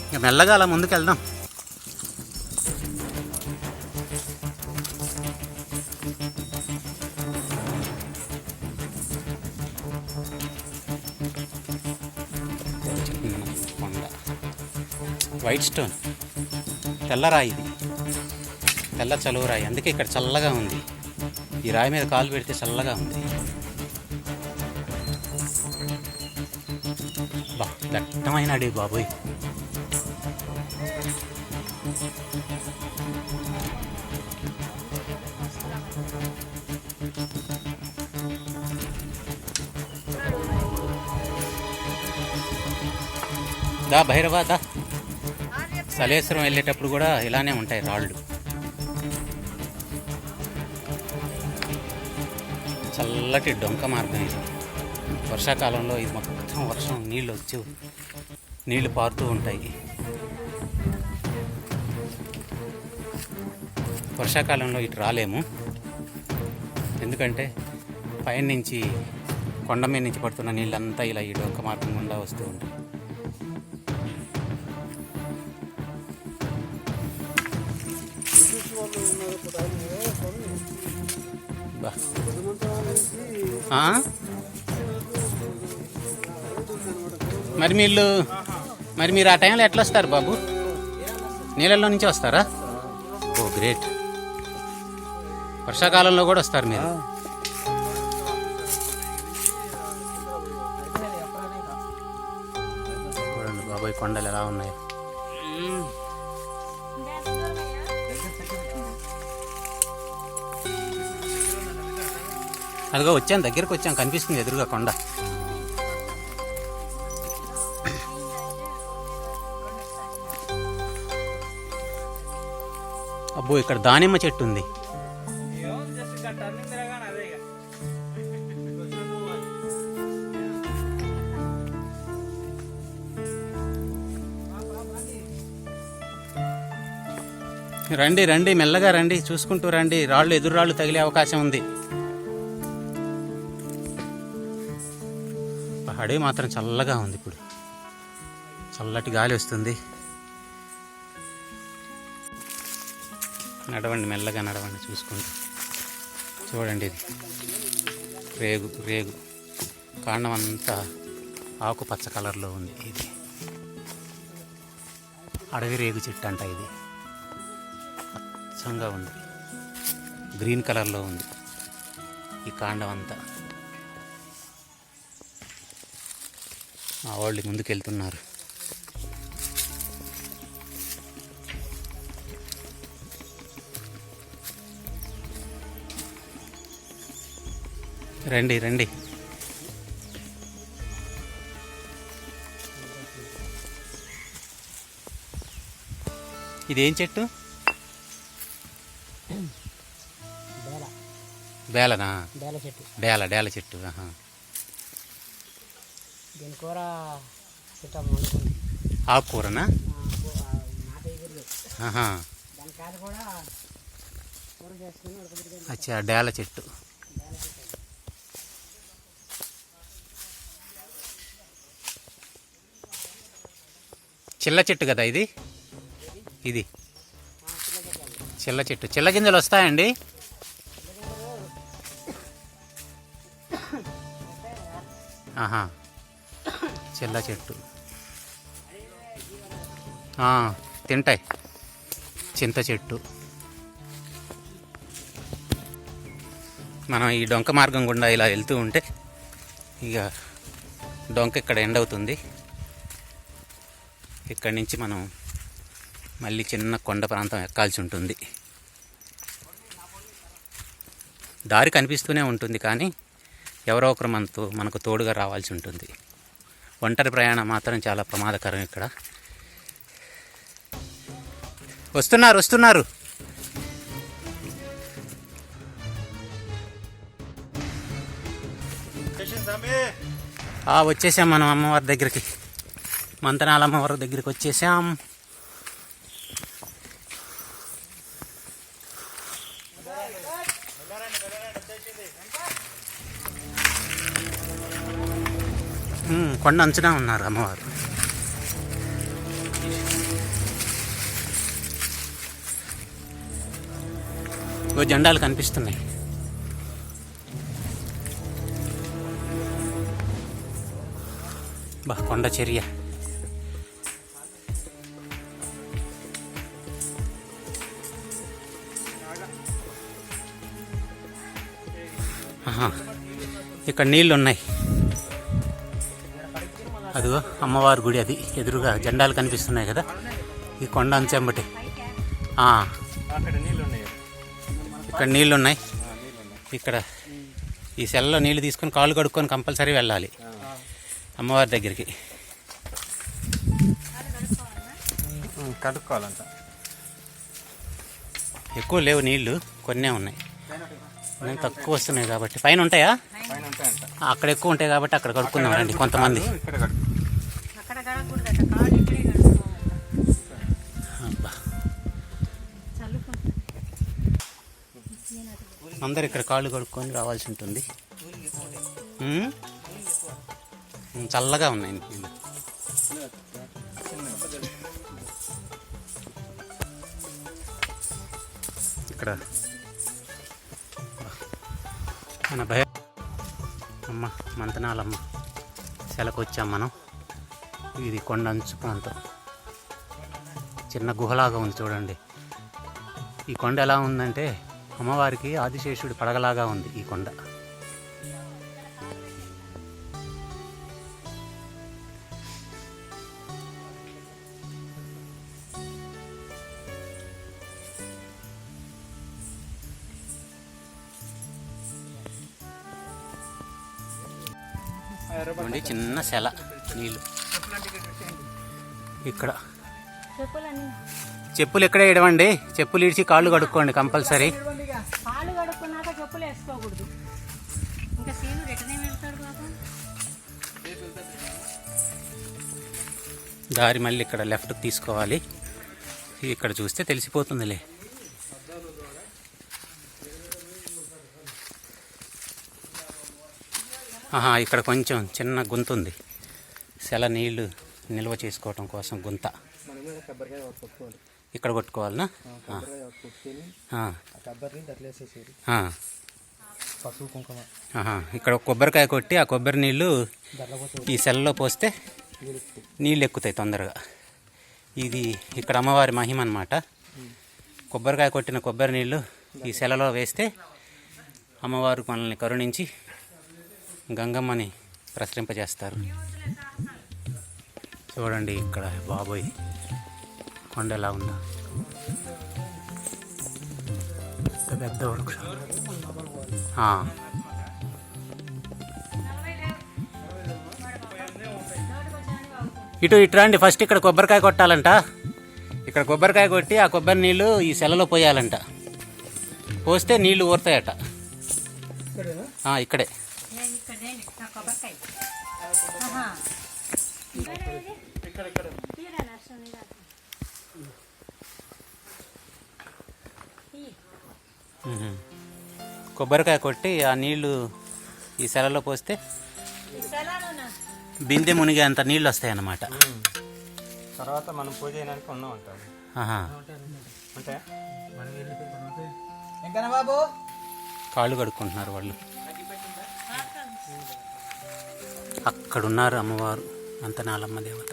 ఇక మెల్లగా అలా ముందుకు వెళ్దాం. కొండ, వైట్ స్టోన్, తెల్లరాయి. ఇది తెల్ల చలువరాయి, అందుకే ఇక్కడ చల్లగా ఉంది. ఈ రాయి మీద కాలు పెడితే చల్లగా ఉంది. దట్టమైన అడవి బాబోయ్. దా భైరవా దా. సలేశ్వరం వెళ్ళేటప్పుడు కూడా ఇలానే ఉంటాయి రాళ్ళు. చల్లటి డొంక మార్గం ఇది. వర్షాకాలంలో ఇది మొత్తం వర్షం నీళ్ళు వచ్చి నీళ్లు పారుతూ ఉంటాయి. వర్షాకాలంలో ఇటు రాలేము, ఎందుకంటే పైనుంచి కొండ మీద నుంచి పడుతున్న నీళ్ళంతా ఇలా ఈ డొంక మార్గం గుండా వస్తూ ఉంటాయి. బా. ఆ? మరి మీరు ఆ టైంలో ఎట్లా వస్తారు బాబు? నీళ్ళల్లో నుంచి వస్తారా? ఓ గ్రేట్. వర్షాకాలంలో కూడా వస్తారు మీరు? చూడండి బాబాయ్ కొండలు ఎలా ఉన్నాయి. అదిగో వచ్చాను, దగ్గరకు వచ్చాను, కనిపిస్తుంది ఎదురుగా కొండ. అబ్బో ఇక్కడ దానిమ్మ చెట్టు ఉంది. రండి రండి, మెల్లగా రండి, చూసుకుంటూ రండి. రాళ్ళు ఎదురు రాళ్ళు తగిలే అవకాశం ఉంది. అడవి మాత్రం చల్లగా ఉంది. ఇప్పుడు చల్లటి గాలి వస్తుంది. నడవండి, మెల్లగా నడవండి చూసుకుంటూ. చూడండి, ఇది రేగు కాండం అంతా ఆకుపచ్చ కలర్లో ఉంది. ఇది అడవి రేగు చెట్టు అంట. ఇది పచ్చంగా ఉంది, గ్రీన్ కలర్లో ఉంది ఈ కాండం అంతా. మా వాళ్ళు ముందుకెళ్తున్నారు. రండి రండి. ఇదేం చెట్టు? బేలనా? డేల చెట్టు. దీని కూర ఆకుకూరనా? అచ్చా, డేల చెట్టు. చిల్ల చెట్టు కదా ఇది? ఇది చిల్ల చెట్టు. చిల్ల గింజలు వస్తాయండి? ఆహా, చిల్ల చెట్టు. తింటాయి. చింత చెట్టు. మనం ఈ డొంక మార్గం గుండా ఇలా వెళ్తూ ఉంటే ఇక డొంక ఇక్కడ ఎండ్ అవుతుంది. ఇక్కడి నుంచి మనం మళ్ళీ చిన్న కొండ ప్రాంతం ఎక్కాల్సి ఉంటుంది. దారి కనిపిస్తూనే ఉంటుంది, కానీ ఎవరో ఒకరు మనకు తోడుగా రావాల్సి ఉంటుంది. ఒంటరి ప్రయాణం మాత్రం చాలా ప్రమాదకరం. ఇక్కడ వస్తున్నారు. వచ్చేసాం మనం అమ్మవారి దగ్గరికి. మంతనాల అమ్మవారి దగ్గరికి వచ్చేసాం. కొండ అంచునా ఉన్నారు అమ్మవారు. జెండాలు కనిపిస్తున్నాయి. కొండ చర్య. ఇక్కడ నీళ్ళు ఉన్నాయి. అదిగో అమ్మవారి గుడి, అది ఎదురుగా జెండాలు కనిపిస్తున్నాయి కదా. ఈ కొండ అంచెంబటి ఇక్కడ నీళ్ళున్నాయి. ఇక్కడ ఈ సెల్లో నీళ్ళు తీసుకొని కాళ్ళు కడుక్కొని కంపల్సరీ వెళ్ళాలి అమ్మవారి దగ్గరికి. కడుక్కోవాలంట. ఎక్కువ లేవు నీళ్లు, కొన్నే ఉన్నాయి. నేను తక్కువ వస్తున్నాయి కాబట్టి. పైన ఉంటాయా? అక్కడ ఎక్కువ ఉంటాయి కాబట్టి అక్కడ కడుక్కుందాం రండి కొంతమంది. అందరు ఇక్కడ కాళ్ళు కడుక్కొని రావాల్సి ఉంటుంది. చల్లగా ఉన్నాయి నీళ్ళు. ఇక్కడ మన భయ అమ్మ మంతనాలమ్మ సెలకు వచ్చాం మనం. ఇది కొండ అంచు ప్రాంతం, చిన్న గుహలాగా ఉంది చూడండి. ఈ కొండ ఎలా ఉందంటే అమ్మవారికి ఆదిశేషుడి పడగలాగా ఉంది ఈ కొండ. చూడండి, చిన్న సెల నీళ్ళు. ఇక్కడ చెప్పులు ఎక్కడే ఇడవండి, చెప్పులు ఇడిచి కాళ్ళు కడుక్కోండి కంపల్సరీ. కాళ్ళు కడుక్కున్నాక చెప్పులు వేసుకోకూడదు. ఇంకా సీను రిటర్న్ వెళ్తాడు బాబా. దారి మళ్ళీ ఇక్కడ లెఫ్ట్ తీసుకోవాలి. ఇక్కడ చూస్తే తెలిసిపోతుందిలే. ఇక్కడ కొంచెం చిన్న గుంత ఉంది, సెల నీళ్లు నిల్వ చేసుకోవటం కోసం గుంత. ఇక్కడ కొట్టుకోవాలనా? ఇక్కడ కొబ్బరికాయ కొట్టి ఆ కొబ్బరి నీళ్ళు ఈ సెలలో పోస్తే నీళ్ళు ఎక్కుతాయి తొందరగా. ఇది ఇక్కడ అమ్మవారి మహిమ అన్నమాట. కొబ్బరికాయ కొట్టిన కొబ్బరి నీళ్ళు ఈ సెలలో వేస్తే అమ్మవారు మనల్ని కరుణించి గంగమ్మని ప్రసరింపజేస్తారు. చూడండి ఇక్కడ బాబోయ్ కొండ ఎలా ఉందో, పెద్ద వృక్షం. ఇటు రండి. ఫస్ట్ ఇక్కడ కొబ్బరికాయ కొట్టాలంట. ఇక్కడ కొబ్బరికాయ కొట్టి ఆ కొబ్బరి నీళ్ళు ఈ సెలలో పోయాలంట. పోస్తే నీళ్లు ఊరుతాయట. ఇక్కడే కొబ్బరికాయ కొట్టి ఆ నీళ్లు ఈ సెలలో పోస్తే బిందె మునిగే అంత నీళ్ళు వస్తాయన్నమాట. తర్వాత మనం పూజ చేయడానికి ఉన్నాం అంటారు. బాబు కాళ్ళు కడుక్కుంటున్నారు వాళ్ళు. అక్కడున్నారు అమ్మవారు మంతనాలమ్మ దేవత.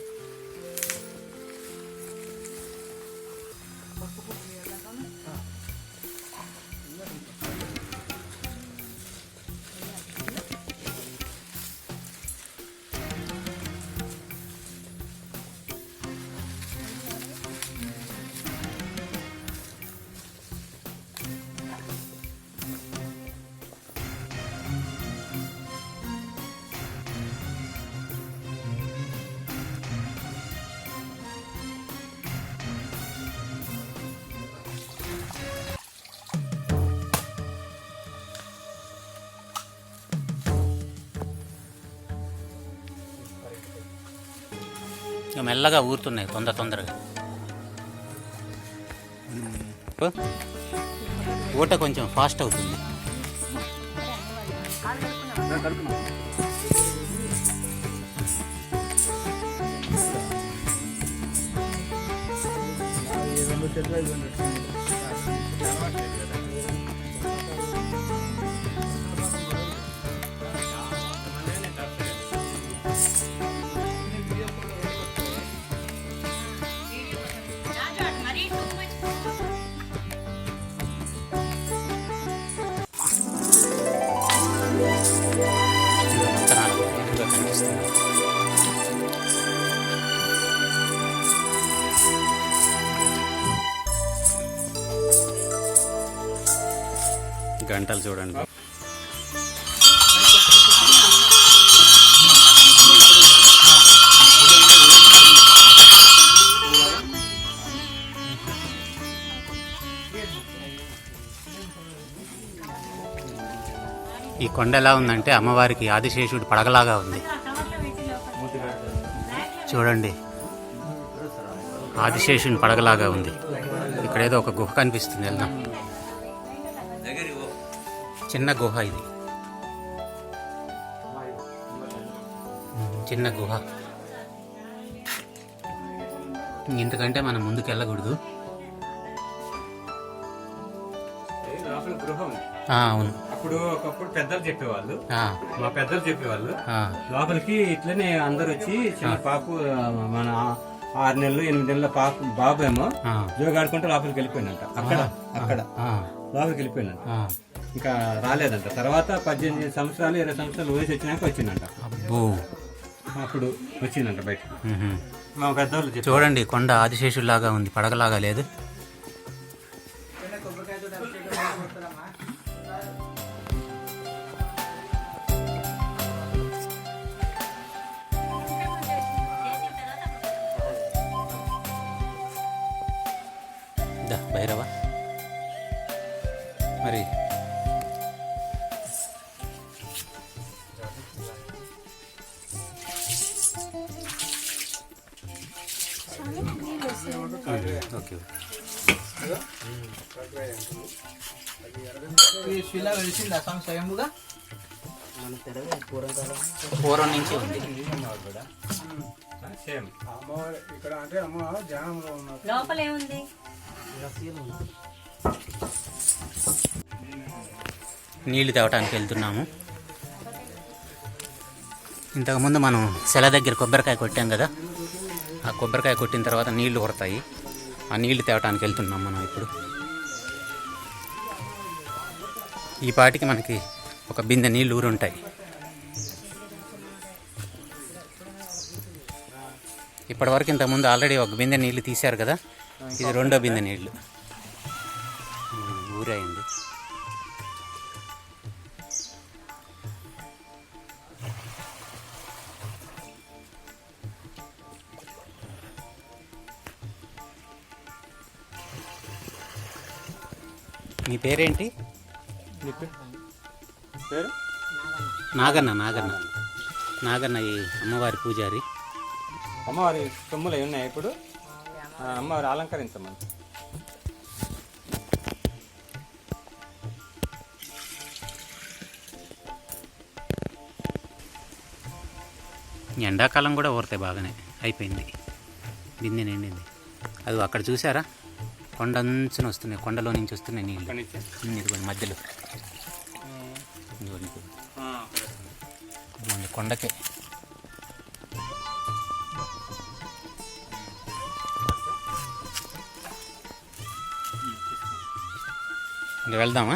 మెల్లగా ఊరుతున్నాయి తొందరగా. ఊట కొంచెం ఫాస్ట్ అవుతుంది. గంటలు చూడండి. ఈ కొండ ఎలా ఉందంటే అమ్మవారికి ఆదిశేషుడు పడగలాగా ఉంది. చూడండి, ఆదిశేషుని పడగలాగా ఉంది. ఇక్కడ ఏదో ఒక గుహ కనిపిస్తుంది, వెళ్దాం. చిన్న గుహ ఇది, చిన్న గుహ. ఇంతకంటే మనం ముందుకు వెళ్ళకూడదు. అవును, అప్పుడు ఒకప్పుడు పెద్దలు చెప్పేవాళ్ళు, ఆ, మా పెద్దలు చెప్పేవాళ్ళు ఆ, లోపలికి ఇట్లనే అందరు వచ్చి చిన్న పాపు మన 6 నెలలు 8 నెలల పాపు బాబు ఏమో ఆ, జోగాడుకుంటూ లోపలికి వెళ్ళిపోయినంట. అక్కడ ఆ, లోపలికి వెళ్ళిపోయినంట. ఆ. ఇంకా రాలేదంట. తర్వాత 18 సంవత్సరాలు 20 సంవత్సరాలు వయసు వచ్చినాక వచ్చిందంట. అబ్బో. అప్పుడు వచ్చిందంట బయట. మ్హూ. మా పెద్దవాళ్ళు చెప్పారు. చూడండి, కొండ ఆదిశేషులాగా ఉంది, పడగలాగా లేదు. దా భైరవ మరి ఓకే. ఈ శిలా వెలిసింది అస్సాం స్వయంగా మన తెరవే పూర్వకాలం పూర్వం నుంచి ఉంది. సేమ్. లోపల ఏముంది? నీళ్లు తేవటానికి వెళ్తున్నాము. ఇంతకుముందు మనం సెల దగ్గర కొబ్బరికాయ కొట్టాం కదా, ఆ కొబ్బరికాయ కొట్టిన తర్వాత నీళ్లు కొడతాయి. ఆ నీళ్లు తేవటానికి వెళ్తున్నాం మనం ఇప్పుడు. ఈ పాటికి మనకి ఒక బిందె నీళ్లు ఊరుంటాయి. ఇప్పటివరకు ఇంతకుముందు ఆల్రెడీ ఒక బిందె నీళ్లు తీశారు కదా, ఇది రెండో బిందె నీళ్లు ఊరైంది. మీ పేరేంటి? పేరు నాగన్న. నాగన్న. నాగన్న ఈ అమ్మవారి పూజారి. అమ్మవారి సొమ్ములు అవి ఉన్నాయి ఇప్పుడు. అమ్మవారి అలంకరించమని. ఎండాకాలం కూడా ఊరతాయి బాగానే. అయిపోయింది, బిందె నిండింది. అది అక్కడ చూసారా, కొండ అంచున వస్తున్నాయి, కొండలో నుంచి వస్తున్నాయి నీళ్ళు. ఇదిగోండి మధ్యలో, ఇదిగోండి కొండకే. ఇంకా వెళ్దామా?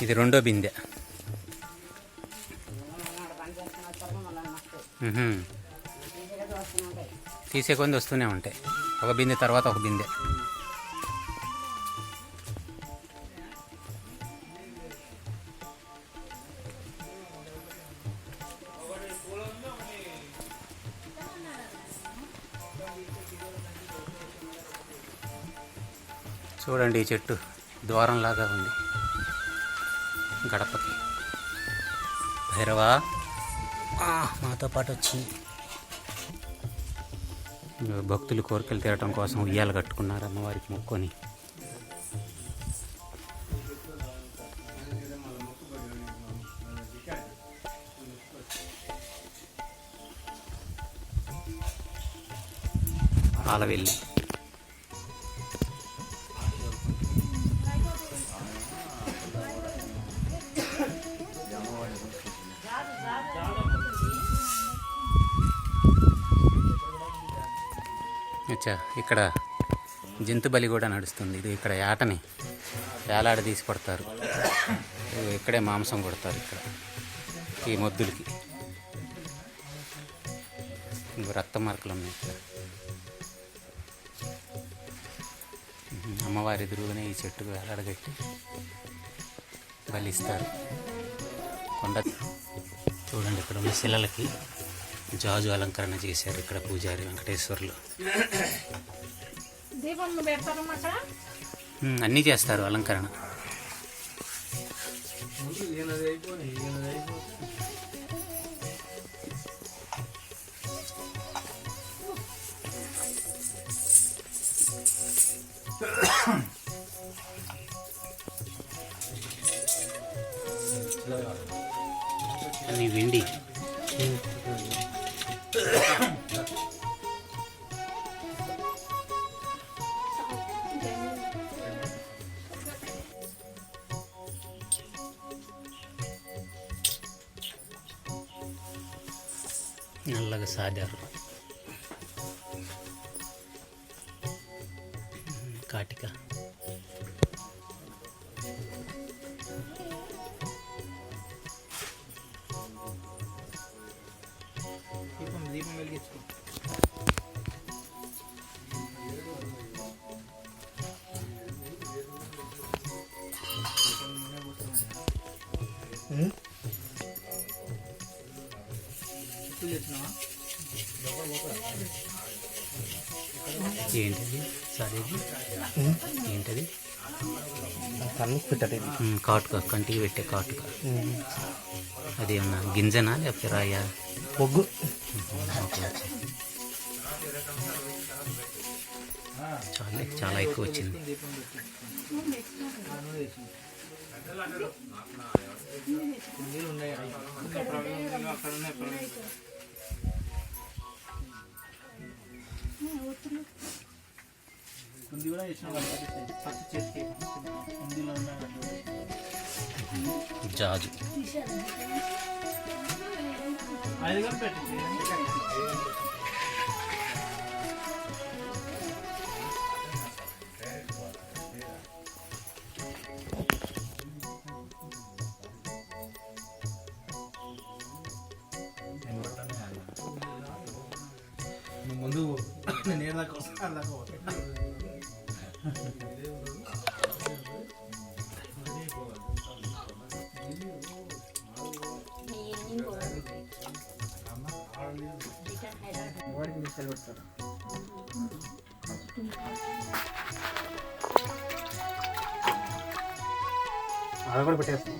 ఇది రెండో బిందె. తీసే కొంది వస్తూనే ఉంటాయి, ఒక బిందె తర్వాత ఒక బిందె. చూడండి, ఈ చెట్టు ద్వారంలాగా ఉంది గడపకి. భైరవా మాతో పాటు వచ్చి భక్తులు కోరికలు తీరటం కోసం ఉయ్యాలు కట్టుకున్నారు అమ్మవారికి మొక్కుని. పాలవెల్లి. అచ్చా, ఇక్కడ జంతు బలి కూడా నడుస్తుంది. ఇది ఇక్కడ యాటని వేలాడ తీసి కొడతారు. ఇక్కడే మాంసం కొడతారు ఇక్కడ ఈ మొద్దులకి. ఇంకో రక్త మార్కులు ఉన్నాయి ఇక్కడ. అమ్మవారి ఎదురుగానే ఈ చెట్టుకు వేలాడగట్టి బలిస్తారు. కొండ చూడండి, ఇక్కడ ఉన్న శిలలకి జాజు అలంకరణ చేశారు ఇక్కడ పూజారి వెంకటేశ్వర్లు. అన్నీ చేస్తారు అలంకరణ. అన్ని వెండి. నల్లగా సాదారు కాటిక. దీపం వెలిగించుకో. ఏంటిది సాదేది? ఏంటది? కన్నుకు పెట్టండి. కాటుక, కంటికి పెట్టే కాటుక. అదేమన్నా గింజనా లేకపోతే రాయా? పొగ్గు. చాలా ఎక్కువ వచ్చింది. కుంది కూడా ఇచ్చిన పచ్చి చేతికి కుందీలో ఉన్న జాజు. ఐదుగా పెట్టి ముందు నేను దాకా వస్తాను దాకా వాడికి మిక్సర్ పెడతారు. అవి కూడా పెట్టేస్తాం.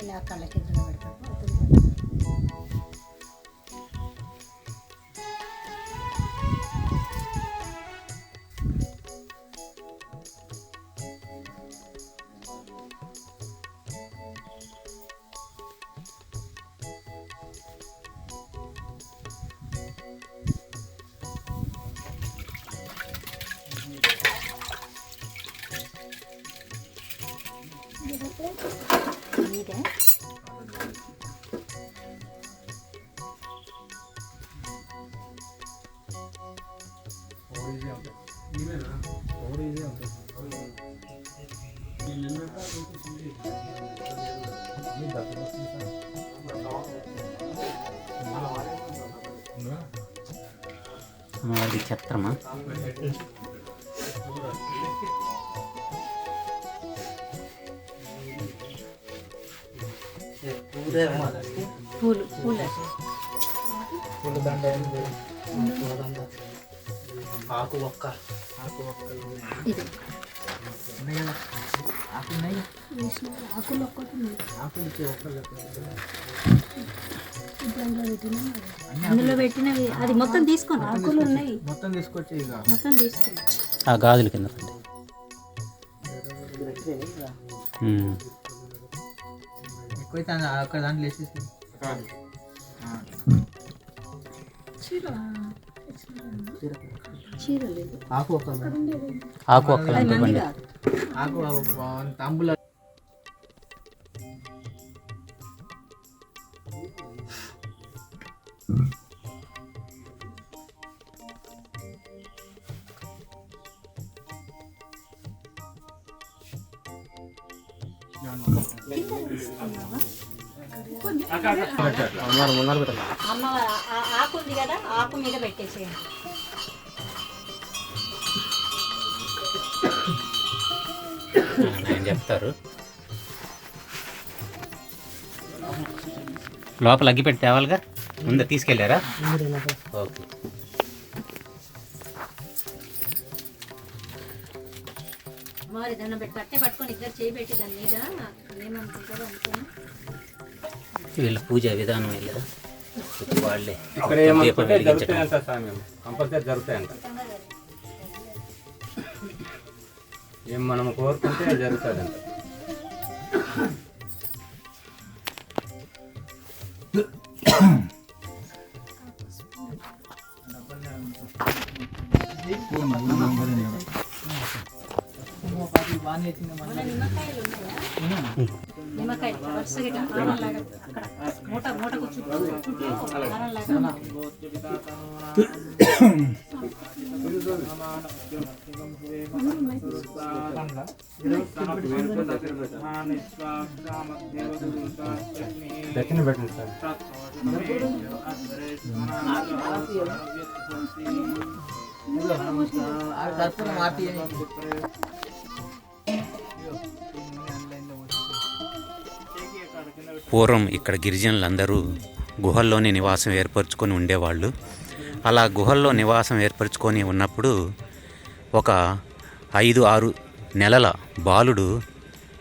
ఇలా కళ్ళ కింద పెడతాం. ఇదే అమ్మవారికి ఛత్రమా? పూలు పూల పూల దండ, పూల దండ, ఆకు ఒక్క, ఆకు ఒక్కలు ఇది ఉన్నాయి కదా, ఆకులు ఉన్నాయి, ఆకులు ఒక్కటి ఉన్నాయి. ఆకులు ఇచ్చే ఒక్కలు అందులో పెట్టినవి అది మొత్తం తీసుకోండి. ఆకులు ఉన్నాయి మొత్తం తీసుకొచ్చి ఇక మొత్తం తీసుకోండి. ఆ గాజుల కింద ఎక్కువైతే అక్కడ దాంట్లో వేసేసి చీర లేదు, ఆకు ఒక్క, ఆకు ఒక్కలు అది మంది అనుకోండి. కాదు. ఆకు తాంబూల అమ్మవారు ఆకు ఉంది కదా, ఆకు మీద పెట్టేసేయండి. ఆయన చెప్తారు. లోపల అగ్గి పెట్టి తేవాలిగా, ముందు తీసుకెళ్ళారా? ఓకే. అమ్మవారి దండం పెట్టి కట్టే పట్టుకొని ఇద్దరు చేయి పెట్టి దాని మీద ఏమనుకుంటారో అనుకోని వీళ్ళ పూజ విధానం లేదా వాళ్ళే ఇక్కడ ఏమనుకుంటే జరుగుతాయంట స్వామి, కంపల్సరీ జరుగుతాయంట. ఏం మనం కోరుకుంటే జరుగుతుందంట. బాగానే వచ్చింది మన నిమ్మకాయలు ఉన్నాయా? నిమ్మకాయలు వరుసగా ఇట్లా హారంలాగా అక్కడ మూటకు చుట్టూ హారంలాగా దక్షిణ పెట్టండి సార్. కర్పూరం ఆర్తి పూర్వం ఇక్కడ గిరిజనులందరూ గుహల్లోనే నివాసం ఏర్పరచుకొని ఉండేవాళ్ళు. అలా గుహల్లో నివాసం ఏర్పరచుకొని ఉన్నప్పుడు ఒక 5-6 నెలల బాలుడు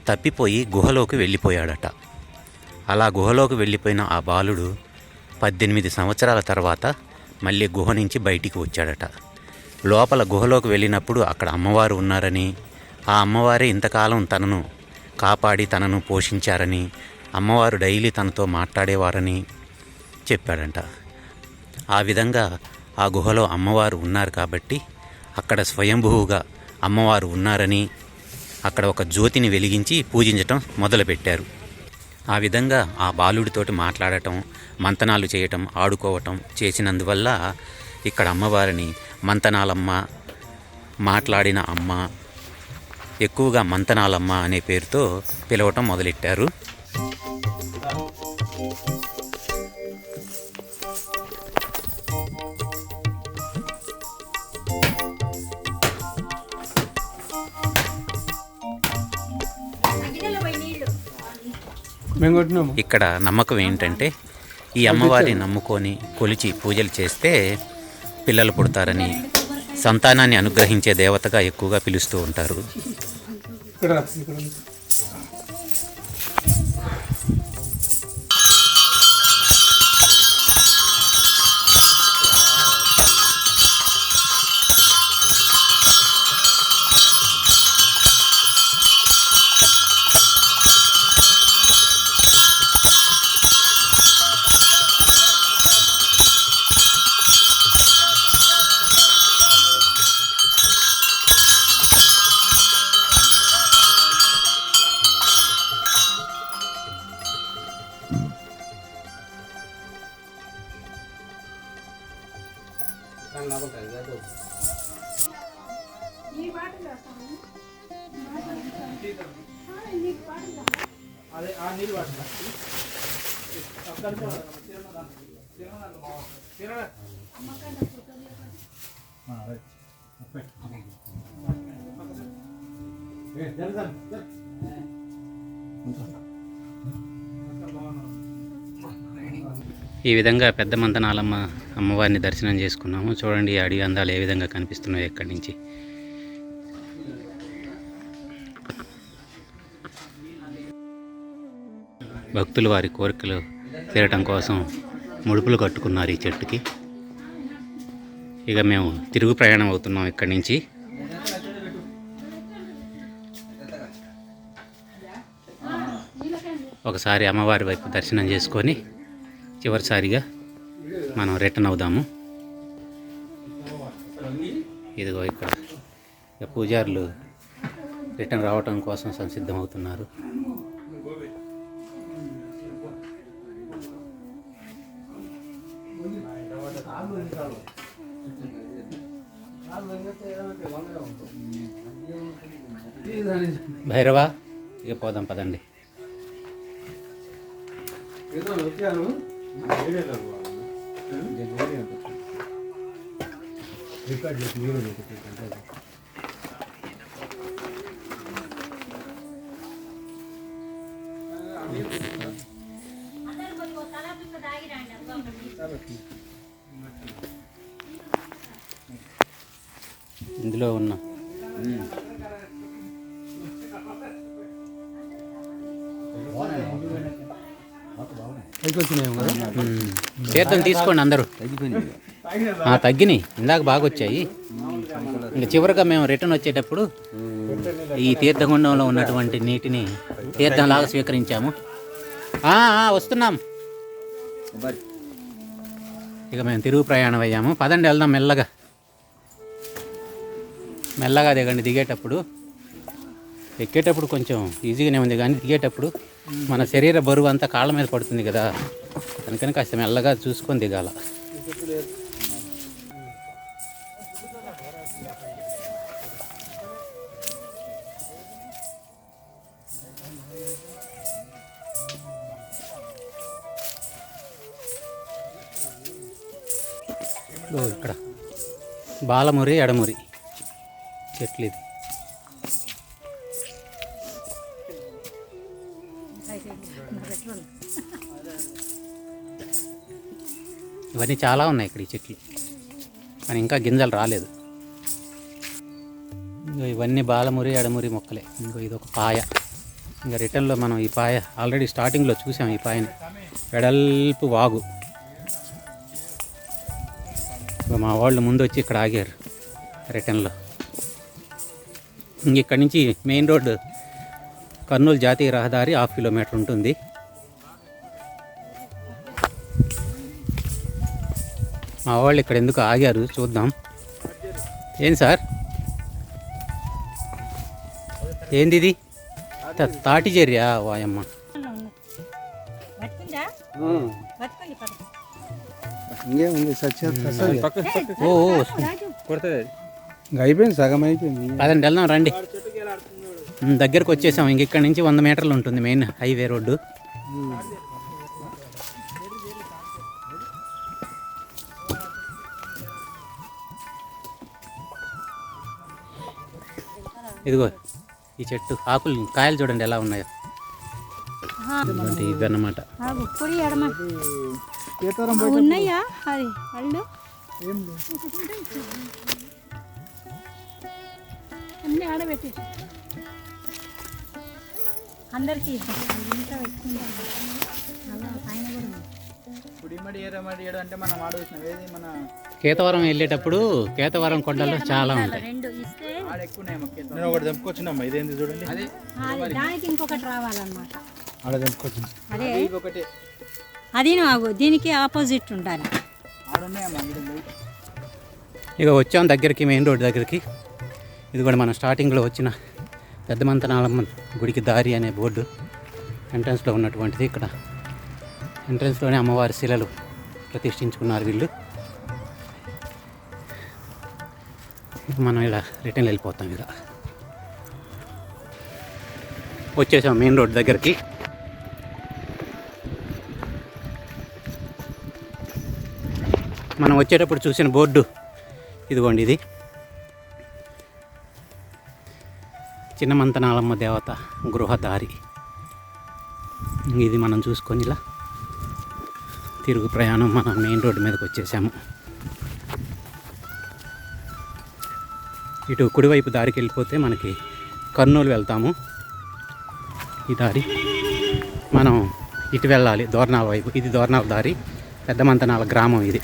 తప్పిపోయి గుహలోకి వెళ్ళిపోయాడట. అలా గుహలోకి వెళ్ళిపోయిన ఆ బాలుడు 18 సంవత్సరాల తర్వాత మళ్ళీ గుహ నుంచి బయటికి వచ్చాడట. లోపల గుహలోకి వెళ్ళినప్పుడు అక్కడ అమ్మవారు ఉన్నారని, ఆ అమ్మవారే ఇంతకాలం తనను కాపాడి తనను పోషించారని, అమ్మవారు డైలీ తనతో మాట్లాడేవారని చెప్పాడంట. ఆ విధంగా ఆ గుహలో అమ్మవారు ఉన్నారు కాబట్టి అక్కడ స్వయంభూగా అమ్మవారు ఉన్నారని అక్కడ ఒక జ్యోతిని వెలిగించి పూజించటం మొదలుపెట్టారు. ఆ విధంగా ఆ బాలుడితోటి మాట్లాడటం, మంతనాలు చేయటం, ఆడుకోవటం చేసినందువల్ల ఇక్కడ అమ్మవారిని మంతనాలమ్మ, మాట్లాడిన అమ్మ, ఎక్కువగా మంతనాలమ్మ అనే పేరుతో పిలవటం మొదలెట్టారు. ఇక్కడ నమ్మకం ఏంటంటే ఈ అమ్మవారిని నమ్ముకొని కొలిచి పూజలు చేస్తే పిల్లలు పుడతారని, సంతానాన్ని అనుగ్రహించే దేవతగా ఎక్కువగా పిలుస్తూ ఉంటారు. ఈ విధంగా పెద్ద మంతనాలమ్మ అమ్మవారిని దర్శనం చేసుకున్నాము. చూడండి అడి అందాలు ఏ విధంగా కనిపిస్తున్నాయో ఇక్కడి నుంచి. భక్తులు వారి కోరికలు తీరటం కోసం ముడుపులు కట్టుకున్నారు ఈ చెట్టుకి. ఇక మేము తిరుగు ప్రయాణం అవుతున్నాం ఇక్కడి నుంచి. ఒకసారి అమ్మవారి వైపు దర్శనం చేసుకొని చివరిసారిగా మనం రిటర్న్ అవుదాము. ఇదిగో ఇక్కడ ఇక పూజారులు రిటర్న్ రావటం కోసం సంసిద్ధం అవుతున్నారు. భైరవా, ఇక పోదాం పదండి. ఇందులో ఉన్న తీర్థం తీసుకోండి అందరూ. తగ్గినాయి, ఇందాక బాగా వచ్చాయి. ఇంకా చివరిగా మేము రిటర్న్ వచ్చేటప్పుడు ఈ తీర్థగుండంలో ఉన్నటువంటి నీటిని తీర్థంలాగా స్వీకరించాము. వస్తున్నాం. ఇక మేము తిరుగు ప్రయాణం అయ్యాము. పదండి వెళ్దాం మెల్లగా. మెల్లగా దిగండి. దిగేటప్పుడు ఎక్కేటప్పుడు కొంచెం ఈజీగానే ఉంది కానీ దిగేటప్పుడు మన శరీర బరువు అంతా కాళ్ళ మీద పడుతుంది కదా, అందుకని కాస్త మెల్లగా చూసుకొని దిగాల. ఇక్కడ బాలమురి ఎడమురి చెట్లు ఇది. ఇవన్నీ చాలా ఉన్నాయి ఇక్కడ ఈ చెట్లు, కానీ ఇంకా గింజలు రాలేదు. ఇంకో ఇవన్నీ బాలమురి ఎడమురి మొక్కలే. ఇంకో ఇదొక పాయ. ఇంకా రిటర్న్లో మనం ఈ పాయ ఆల్రెడీ స్టార్టింగ్లో చూసాం. ఈ పాయని వెడల్పు వాగు. మా వాళ్ళు ముందు వచ్చి ఇక్కడ ఆగారు రిటర్న్లో. ఇక్కడి నుంచి మెయిన్ రోడ్డు కర్నూలు జాతీయ రహదారి 1/2 కిలోమీటర్ ఉంటుంది. మా వాళ్ళు ఇక్కడ ఎందుకు ఆగారు చూద్దాం. ఏం సార్, ఏంది ఇది? తాటి చెర్రియా? వాయమ్మ. బతుకుందా? బతుకుంది పద. ఇంకేముంది సత్య ఓ రాజు కొడుతుంది. అయిపోయింది, సగం అయిపోయింది. పదండి వెళ్దాం రండి. దగ్గరకు వచ్చేసాం. ఇంక ఇక్కడ నుంచి 100 మీటర్లు ఉంటుంది మెయిన్ హైవే రోడ్డు. ఇదిగో ఈ చెట్టు ఆకులు కాయలు చూడండి ఎలా ఉన్నాయో. ఇవి అన్నమాట. పొడి ఎడమ ఉన్నాయా? అది వాళ్ళు అన్నీ ఆడబెట్టి అందరికీ ఇంట్లో పెట్టుకుంటాం. అలా పైన కూడా ఉంది. అంటే మనం ఆడవచ్చినాం ఏది మన కేతవరం వెళ్ళేటప్పుడు కేతవరం కొండలు చాలా ఉంటాయి. 2 ఇస్తే నేను ఒకటి తెంపుకొచ్చినమ్మా. ఇదేంది చూడండి, అది దానికి ఇంకొకటి రావాలన్నమాట. ఆడ తెంపుకొచ్చింది. అదే ఒకటి అది నువ్వు దీనికి ఆపోజిట్ ఉండాలి. ఆడున్నాయమ్మా. ఇక వచ్చాం దగ్గరికి, మెయిన్ రోడ్ దగ్గరికి. ఇది కూడా మనం స్టార్టింగ్లో వచ్చిన పెద్దమంతనాలమ్మ గుడికి దారి అనే బోర్డు ఎంట్రన్స్లో ఉన్నటువంటిది. ఇక్కడ ఎంట్రన్స్లోనే అమ్మవారి శిలలు ప్రతిష్ఠించుకున్నారు వీళ్ళు. మనం ఇలా రిటర్న్ వెళ్ళిపోతాం. ఇక వచ్చేసాం మెయిన్ రోడ్ దగ్గరికి. మనం వచ్చేటప్పుడు చూసిన బోర్డు ఇదిగోండి. ఇది చిన్నమంతనాలమ్మ దేవత గృహదారి. ఇది మనం చూసుకొని ఇలా తిరుగు ప్రయాణం మన మెయిన్ రోడ్డు మీదకి వచ్చేసాము. ఇటు కుడివైపు దారికి వెళ్ళిపోతే మనకి కర్నూలు వెళ్తాము. ఈ దారి మనం ఇటు వెళ్ళాలి దోర్నాల వైపు. ఇది దోర్నాల దారి, పెద్దమంతనాల గ్రామం ఇది.